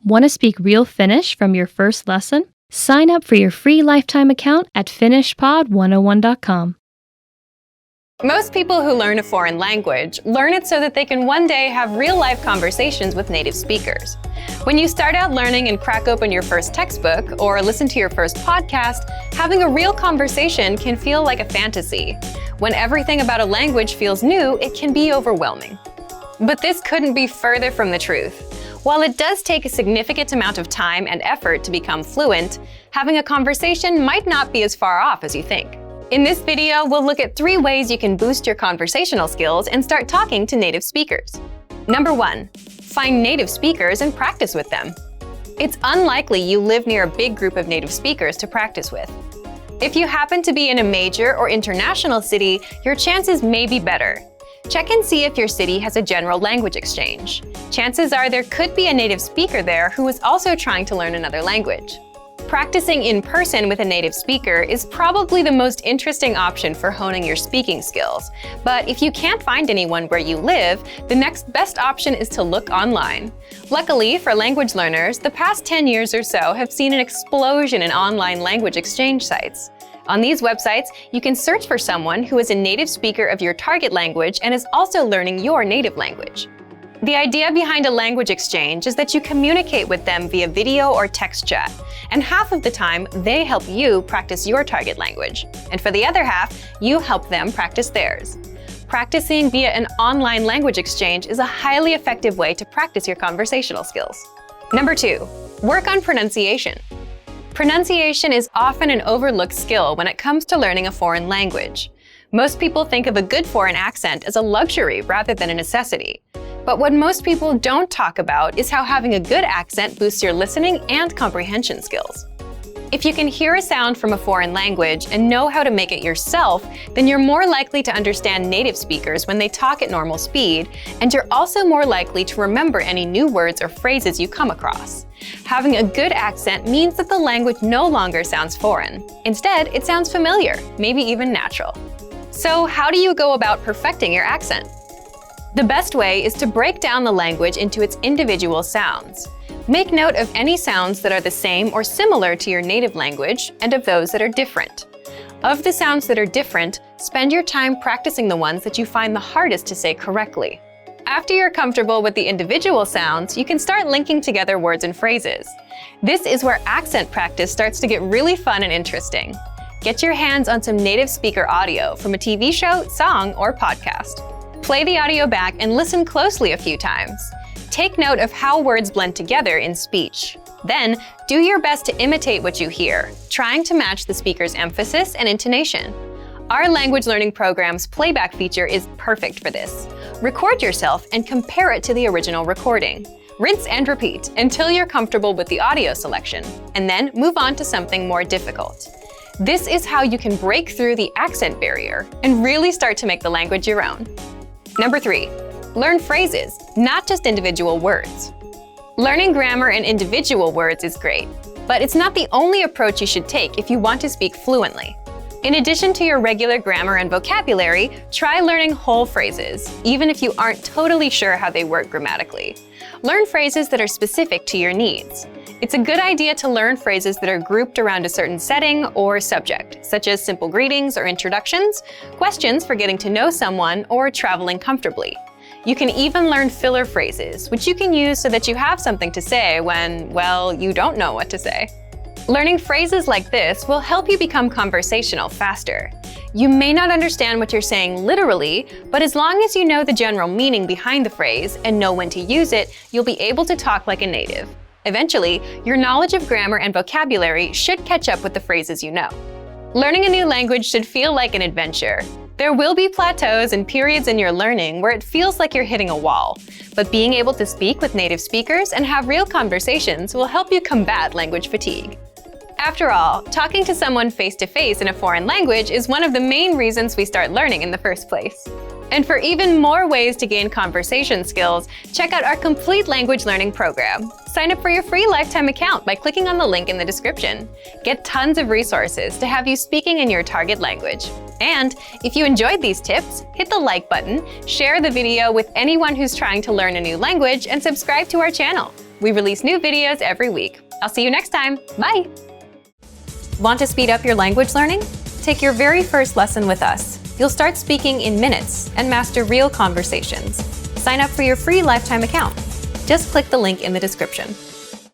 Want to speak real Finnish from your first lesson? Sign up for your free lifetime account at finishpod101.com. Most people who learn a foreign language learn it so that they can one day have real-life conversations with native speakers. When you start out learning and crack open your first textbook or listen to your first podcast, having a real conversation can feel like a fantasy. When everything about a language feels new, it can be overwhelming. But this couldn't be further from the truth. While it does take a significant amount of time and effort to become fluent, having a conversation might not be as far off as you think. In this video, we'll look at 3 ways you can boost your conversational skills and start talking to native speakers. Number 1, find native speakers and practice with them. It's unlikely you live near a big group of native speakers to practice with. If you happen to be in a major or international city, your chances may be better. Check and see if your city has a general language exchange. Chances are there could be a native speaker there who is also trying to learn another language. Practicing in person with a native speaker is probably the most interesting option for honing your speaking skills. But if you can't find anyone where you live, the next best option is to look online. Luckily for language learners, the past 10 years or so have seen an explosion in online language exchange sites. On these websites, you can search for someone who is a native speaker of your target language and is also learning your native language. The idea behind a language exchange is that you communicate with them via video or text chat, and half of the time, they help you practice your target language. And for the other half, you help them practice theirs. Practicing via an online language exchange is a highly effective way to practice your conversational skills. Number 2, work on pronunciation. Pronunciation is often an overlooked skill when it comes to learning a foreign language. Most people think of a good foreign accent as a luxury rather than a necessity. But what most people don't talk about is how having a good accent boosts your listening and comprehension skills. If you can hear a sound from a foreign language and know how to make it yourself, then you're more likely to understand native speakers when they talk at normal speed, and you're also more likely to remember any new words or phrases you come across. Having a good accent means that the language no longer sounds foreign. Instead, it sounds familiar, maybe even natural. So how do you go about perfecting your accent? The best way is to break down the language into its individual sounds. Make note of any sounds that are the same or similar to your native language and of those that are different. Of the sounds that are different, spend your time practicing the ones that you find the hardest to say correctly. After you're comfortable with the individual sounds, you can start linking together words and phrases. This is where accent practice starts to get really fun and interesting. Get your hands on some native speaker audio from a TV show, song, or podcast. Play the audio back and listen closely a few times. Take note of how words blend together in speech. Then, do your best to imitate what you hear, trying to match the speaker's emphasis and intonation. Our language learning program's playback feature is perfect for this. Record yourself and compare it to the original recording. Rinse and repeat until you're comfortable with the audio selection, and then move on to something more difficult. This is how you can break through the accent barrier and really start to make the language your own. Number 3, learn phrases, not just individual words. Learning grammar and individual words is great, but it's not the only approach you should take if you want to speak fluently. In addition to your regular grammar and vocabulary, try learning whole phrases, even if you aren't totally sure how they work grammatically. Learn phrases that are specific to your needs. It's a good idea to learn phrases that are grouped around a certain setting or subject, such as simple greetings or introductions, questions for getting to know someone, or traveling comfortably. You can even learn filler phrases, which you can use so that you have something to say when, well, you don't know what to say. Learning phrases like this will help you become conversational faster. You may not understand what you're saying literally, but as long as you know the general meaning behind the phrase and know when to use it, you'll be able to talk like a native. Eventually, your knowledge of grammar and vocabulary should catch up with the phrases you know. Learning a new language should feel like an adventure. There will be plateaus and periods in your learning where it feels like you're hitting a wall, but being able to speak with native speakers and have real conversations will help you combat language fatigue. After all, talking to someone face-to-face in a foreign language is one of the main reasons we start learning in the first place. And for even more ways to gain conversation skills, check out our complete language learning program. Sign up for your free lifetime account by clicking on the link in the description. Get tons of resources to have you speaking in your target language. And if you enjoyed these tips, hit the like button, share the video with anyone who's trying to learn a new language, and subscribe to our channel. We release new videos every week. I'll see you next time. Bye! Want to speed up your language learning? Take your very first lesson with us. You'll start speaking in minutes and master real conversations. Sign up for your free lifetime account. Just click the link in the description.